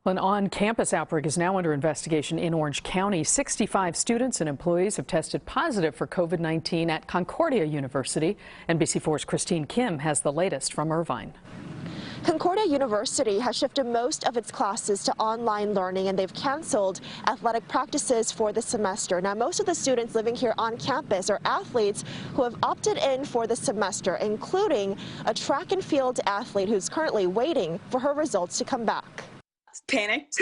An on-campus outbreak is now under investigation in Orange County. 65 students and employees have tested positive for COVID-19 at Concordia University. NBC4's Christine Kim has the latest from Irvine. Concordia University has shifted most of its classes to online learning, and they've canceled athletic practices for the semester. Now, most of the students living here on campus are athletes who have opted in for the semester, including a track and field athlete who's currently waiting for her results to come back. Panicked.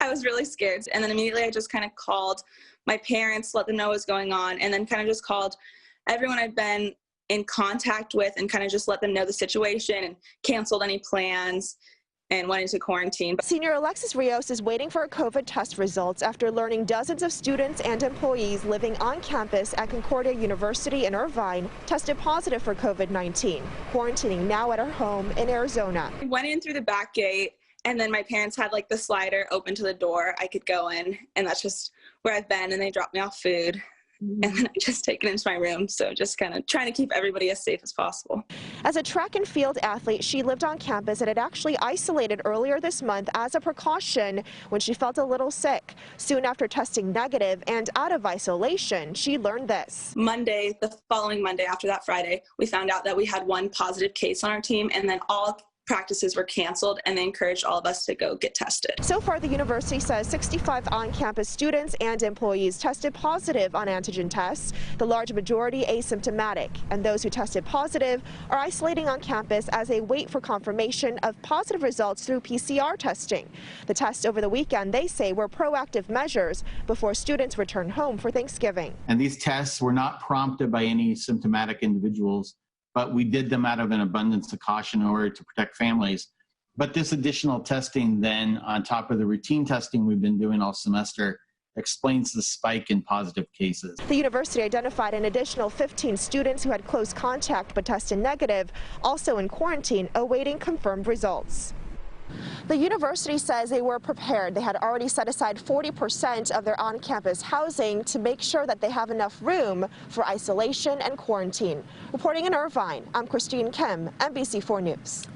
I was really scared, and then immediately I just kind of called my parents, let them know what was going on, and then kind of just called everyone I'd been in contact with and kind of just let them know the situation and canceled any plans and went into quarantine. Senior Alexis Rios is waiting for COVID test results after learning dozens of students and employees living on campus at Concordia University in Irvine tested positive for COVID-19, quarantining now at her home in Arizona. I went in through the back gate, and then my parents had like the slider open to the door. I could go in, and that's just where I've been, and they dropped me off food. And then I just take it into my room, so just kind of trying to keep everybody as safe as possible. As a track and field athlete, she lived on campus and had actually isolated earlier this month as a precaution when she felt a little sick. Soon after testing negative and out of isolation, she learned this. Monday, the following Monday after that Friday, we found out that we had one positive case on our team, and then all practices were canceled, and they encouraged all of us to go get tested. So far, the university says 65 on-campus students and employees tested positive on antigen tests, the large majority asymptomatic. And those who tested positive are isolating on campus as they wait for confirmation of positive results through PCR testing. The tests over the weekend, they say, were proactive measures before students return home for Thanksgiving. And these tests were not prompted by any symptomatic individuals, but we did them out of an abundance of caution in order to protect families. But this additional testing then, on top of the routine testing we've been doing all semester, explains the spike in positive cases. The university identified an additional 15 students who had close contact but tested negative, also in quarantine, awaiting confirmed results. The university says they were prepared. They had already set aside 40% of their on-campus housing to make sure that they have enough room for isolation and quarantine. Reporting in Irvine, I'm Christine Kim, NBC4 News.